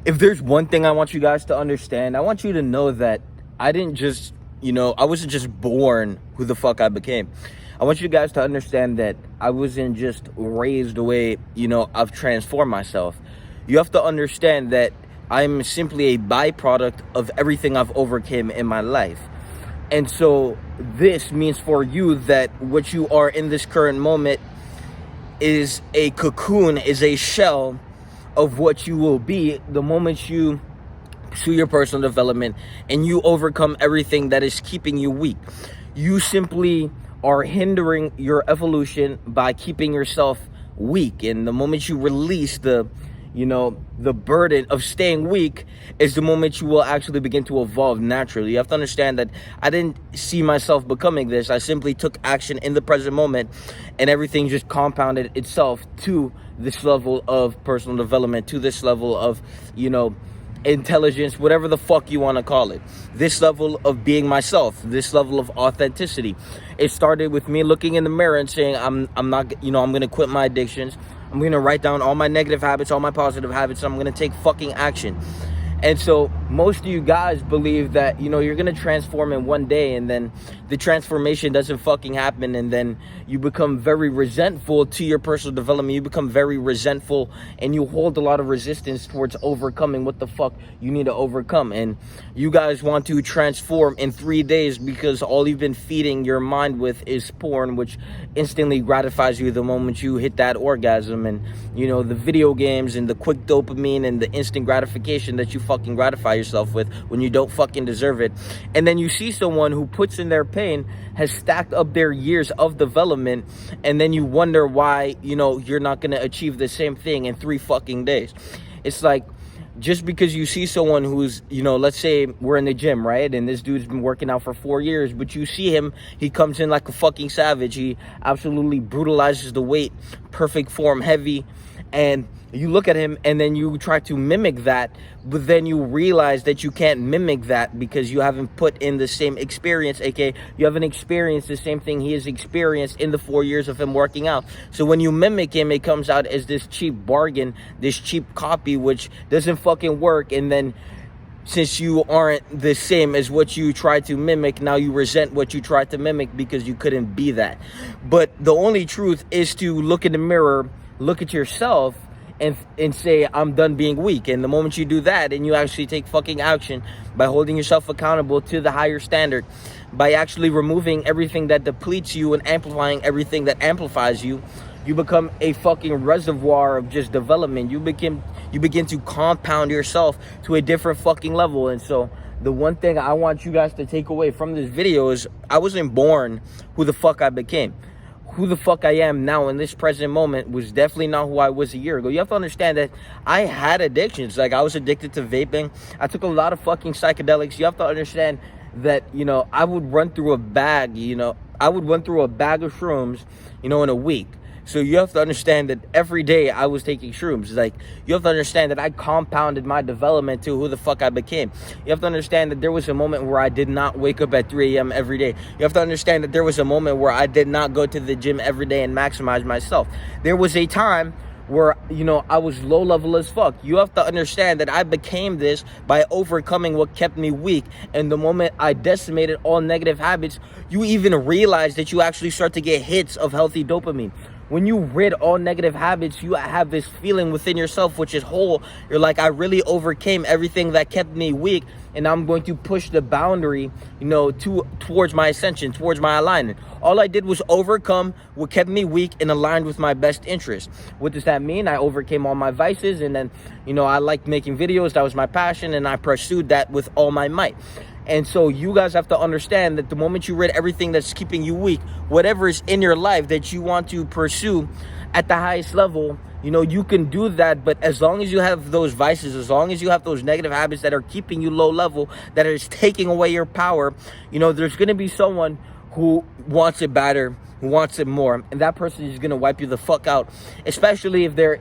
If there's one thing I want you guys to understand, I want you to know that I didn't just, I wasn't just born who the fuck I became. I want you guys to understand that I wasn't just raised the way, I've transformed myself. You have to understand that I'm simply a byproduct of everything I've overcame in my life. And so this means for you that what you are in this current moment is a cocoon, is a shell of what you will be the moment you pursue your personal development and you overcome everything that is keeping you weak. You simply are hindering your evolution by keeping yourself weak. And the moment you release the burden of staying weak is the moment you will actually begin to evolve naturally. You have to understand that I didn't see myself becoming this. I simply took action in the present moment, and everything just compounded itself to this level of personal development, to this level of, intelligence, whatever the fuck you want to call it. This level of being myself, this level of authenticity. It started with me looking in the mirror and saying, I'm not, I'm going to quit my addictions. I'm going to write down all my negative habits, all my positive habits. I'm going to take fucking action. And so most of you guys believe that, you're going to transform in one day, and then the transformation doesn't fucking happen. And then you become very resentful to your personal development. You become very resentful, and you hold a lot of resistance towards overcoming what the fuck you need to overcome. And you guys want to transform in 3 days because all you've been feeding your mind with is porn, which instantly gratifies you the moment you hit that orgasm. And, the video games and the quick dopamine and the instant gratification that you fucking gratify yourself with when you don't fucking deserve it. And then you see someone who puts in their pain, has stacked up their years of development, and then you wonder why, you're not going to achieve the same thing in 3 fucking days. It's like, just because you see someone who's, let's say we're in the gym, right? And this dude's been working out for 4 years, but you see him, he comes in like a fucking savage. He absolutely brutalizes the weight, perfect form, heavy. And you look at him and then you try to mimic that, but then you realize that you can't mimic that because you haven't put in the same experience, aka you haven't experienced the same thing he has experienced in the 4 years of him working out. So when you mimic him, it comes out as this cheap bargain, this cheap copy, which doesn't fucking work. And then since you aren't the same as what you tried to mimic, now you resent what you tried to mimic because you couldn't be that. But the only truth is to look in the mirror, look at yourself, and say, I'm done being weak. And the moment you do that and you actually take fucking action by holding yourself accountable to the higher standard, by actually removing everything that depletes you and amplifying everything that amplifies you, you become a fucking reservoir of just development. You begin to compound yourself to a different fucking level. And so the one thing I want you guys to take away from this video is I wasn't born who the fuck I became. Who the fuck I am now in this present moment was definitely not who I was a year ago. You have to understand that I had addictions. Like, I was addicted to vaping. I took a lot of fucking psychedelics. You have to understand that, I would run through a bag, I would run through a bag of shrooms, in a week. So you have to understand that every day I was taking shrooms. Like, you have to understand that I compounded my development to who the fuck I became. You have to understand that there was a moment where I did not wake up at 3 a.m. every day. You have to understand that there was a moment where I did not go to the gym every day and maximize myself. There was a time where, I was low level as fuck. You have to understand that I became this by overcoming what kept me weak. And the moment I decimated all negative habits, you even realize that you actually start to get hits of healthy dopamine. When you rid all negative habits, you have this feeling within yourself, which is whole. You're like, I really overcame everything that kept me weak, and I'm going to push the boundary, towards my ascension, towards my alignment. All I did was overcome what kept me weak and aligned with my best interest. What does that mean? I overcame all my vices, and then, I liked making videos. That was my passion, and I pursued that with all my might. And so you guys have to understand that the moment you rid everything that's keeping you weak, whatever is in your life that you want to pursue at the highest level, you can do that. But as long as you have those vices, as long as you have those negative habits that are keeping you low level, that is taking away your power, there's going to be someone who wants it better, who wants it more. And that person is going to wipe you the fuck out, especially if they're,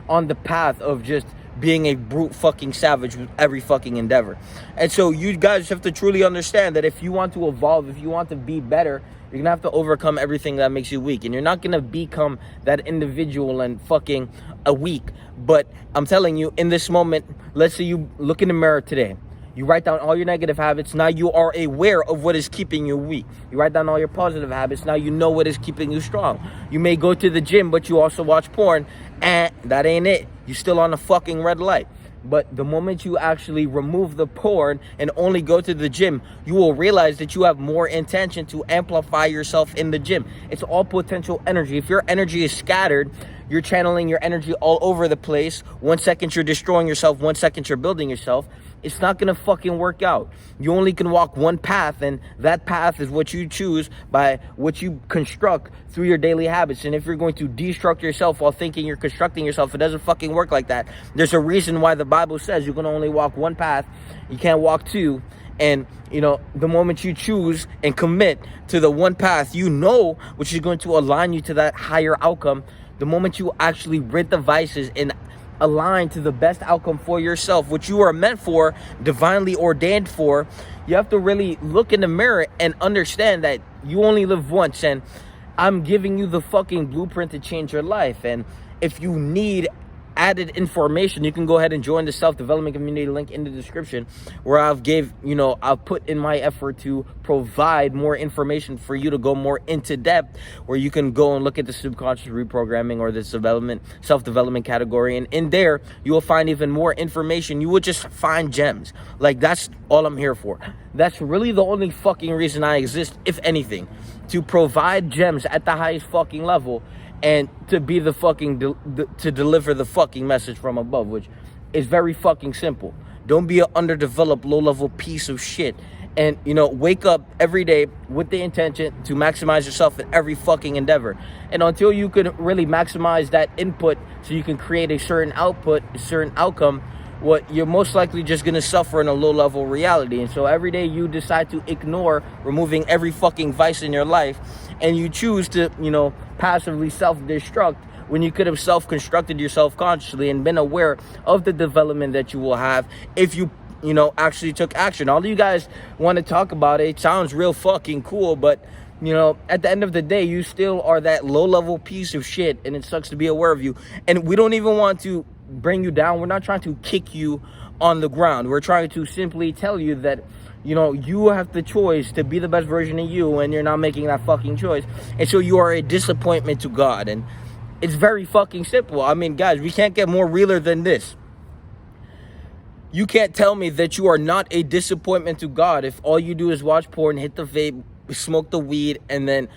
on the path of just being a brute fucking savage with every fucking endeavor. And so you guys have to truly understand that if you want to evolve, if you want to be better, You're gonna have to overcome everything that makes you weak, and you're not gonna become that individual in fucking a week. But I'm telling you, in this moment, let's say you look in the mirror today. You write down all your negative habits. Now you are aware of what is keeping you weak. You write down all your positive habits. Now you know what is keeping you strong. You may go to the gym, but you also watch porn, and that ain't it. You're still on a fucking red light. But the moment you actually remove the porn and only go to the gym, you will realize that you have more intention to amplify yourself in the gym. It's all potential energy. If your energy is scattered, you're channeling your energy all over the place. 1 second you're destroying yourself, 1 second you're building yourself. It's not gonna fucking work out. You only can walk one path, and that path is what you choose by what you construct through your daily habits. And if you're going to destruct yourself while thinking you're constructing yourself, it doesn't fucking work like that. There's a reason why the Bible says you can only walk one path, you can't walk two. And the moment you choose and commit to the one path, which is going to align you to that higher outcome. The moment you actually rid the vices and align to the best outcome for yourself, which you are meant for, divinely ordained for, you have to really look in the mirror and understand that you only live once, and I'm giving you the fucking blueprint to change your life. And if you need added information, you can go ahead and join the self-development community link in the description, where I've put in my effort to provide more information for you to go more into depth, where you can go and look at the subconscious reprogramming or the self-development category, and in there you will find even more information. You will just find gems. Like, that's all I'm here for. That's really the only fucking reason I exist, if anything, to provide gems at the highest fucking level, and to be the fucking to deliver the fucking message from above, which is very fucking simple. Don't be an underdeveloped, low-level piece of shit. And wake up every day with the intention to maximize yourself in every fucking endeavor. And until you can really maximize that input, so you can create a certain output, a certain outcome, what you're most likely just going to suffer in a low-level reality. And so every day you decide to ignore removing every fucking vice in your life, and you choose to passively self-destruct when you could have self-constructed yourself consciously and been aware of the development that you will have if you actually took action. All you guys want to talk about it sounds real fucking cool, but at the end of the day, you still are that low-level piece of shit, and it sucks to be aware of you. And we don't even want to bring you down. We're not trying to kick you on the ground. We're trying to simply tell you that you have the choice to be the best version of you, and you're not making that fucking choice. And so you are a disappointment to God. And it's very fucking simple. I mean, guys, we can't get more realer than this. You can't tell me that you are not a disappointment to God if all you do is watch porn, hit the vape, smoke the weed, and then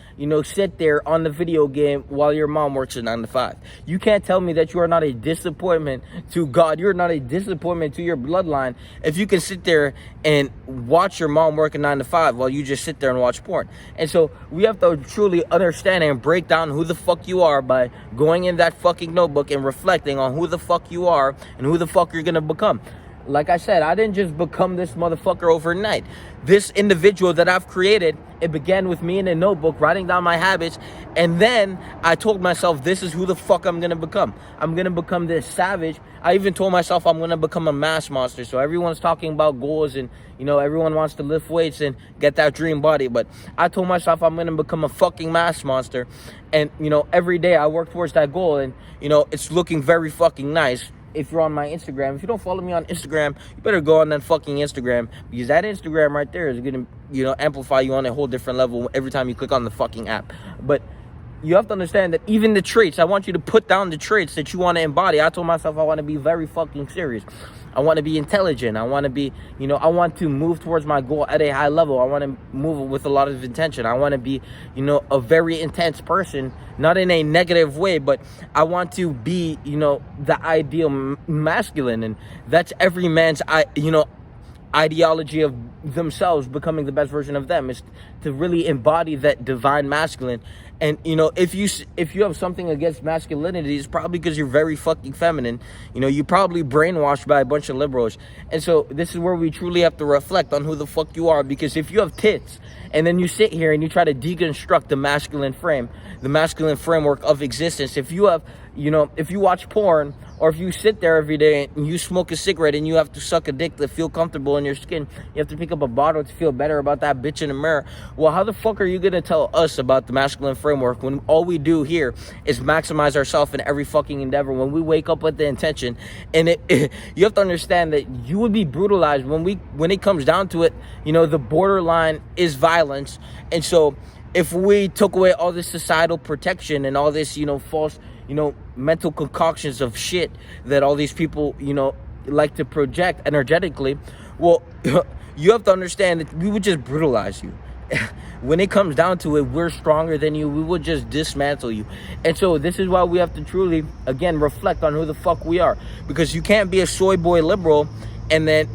sit there on the video game while your mom works a 9 to 5. You can't tell me that you are not a disappointment to God. You're not a disappointment to your bloodline if you can sit there and watch your mom work a 9 to 5 while you just sit there and watch porn. And so we have to truly understand and break down who the fuck you are by going in that fucking notebook and reflecting on who the fuck you are and who the fuck you're gonna become. Like I said, I didn't just become this motherfucker overnight. This individual that I've created, it began with me in a notebook, writing down my habits, and then I told myself, this is who the fuck I'm gonna become. I'm gonna become this savage. I even told myself I'm gonna become a mass monster. So everyone's talking about goals, and everyone wants to lift weights and get that dream body, but I told myself I'm gonna become a fucking mass monster. And every day I work towards that goal, and it's looking very fucking nice. If you're on my Instagram, if you don't follow me on Instagram, you better go on that fucking Instagram, because that Instagram right there is gonna, amplify you on a whole different level every time you click on the fucking app. But you have to understand that even the traits, I want you to put down the traits that you want to embody. I told myself I want to be very fucking serious. I want to be intelligent. I want to be, I want to move towards my goal at a high level. I want to move with a lot of intention. I want to be, a very intense person, not in a negative way, but I want to be, the ideal masculine. And that's every man's, ideology of themselves becoming the best version of them, is to really embody that divine masculine. And if you have something against masculinity, it's probably because you're very fucking feminine. You're probably brainwashed by a bunch of liberals. And so this is where we truly have to reflect on who the fuck you are, because if you have tits and then you sit here and you try to deconstruct the masculine framework of existence, if you have if you watch porn, or if you sit there every day and you smoke a cigarette and you have to suck a dick to feel comfortable in your skin, you have to pick up up a bottle to feel better about that bitch in the mirror. Well, how the fuck are you gonna tell us about the masculine framework when all we do here is maximize ourselves in every fucking endeavor? When we wake up with the intention, and you have to understand that you would be brutalized when it comes down to it. You know, the borderline is violence. And so if we took away all this societal protection and all this, you know, false, you know, mental concoctions of shit that all these people, you know, like to project energetically, well, you have to understand that we would just brutalize you. When it comes down to it, we're stronger than you. We would just dismantle you. And so this is why we have to truly, again, reflect on who the fuck we are. Because you can't be a soy boy liberal and then,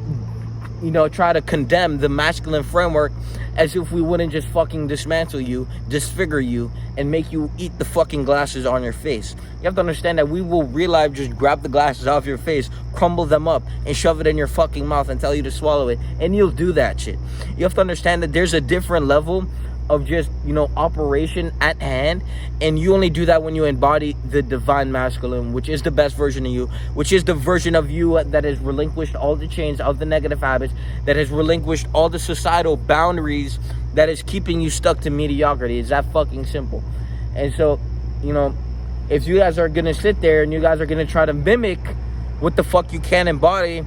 you know, try to condemn the masculine framework as if we wouldn't just fucking dismantle you, disfigure you, and make you eat the fucking glasses on your face. You have to understand that we will real life just grab the glasses off your face, crumble them up, and shove it in your fucking mouth and tell you to swallow it, and you'll do that shit. You have to understand that there's a different level of just, you know, operation at hand, and you only do that when you embody the divine masculine, which is the best version of you, which is the version of you that has relinquished all the chains of the negative habits, that has relinquished all the societal boundaries that is keeping you stuck to mediocrity. It's that fucking simple. And so, you know, if you guys are gonna sit there and you guys are gonna try to mimic what the fuck you can't embody,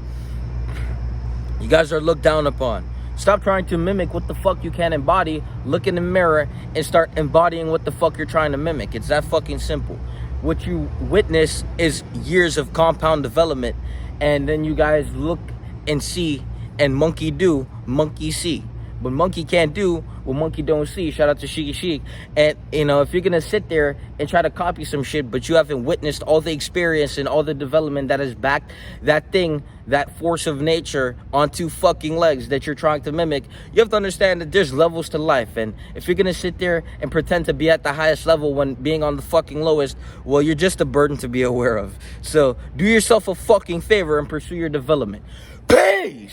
you guys are looked down upon. Stop trying to mimic what the fuck you can't embody. Look in the mirror and start embodying what the fuck you're trying to mimic. It's that fucking simple. What you witness is years of compound development, and then you guys look and see, and monkey do, monkey see. But monkey can't do what monkey don't see. Shout out to Shiki Chic. And, you know, if you're gonna sit there and try to copy some shit, but you haven't witnessed all the experience and all the development that has backed that thing, that force of nature on two fucking legs that you're trying to mimic, you have to understand that there's levels to life. And if you're gonna sit there and pretend to be at the highest level when being on the fucking lowest, well, you're just a burden to be aware of. So do yourself a fucking favor and pursue your development. Peace!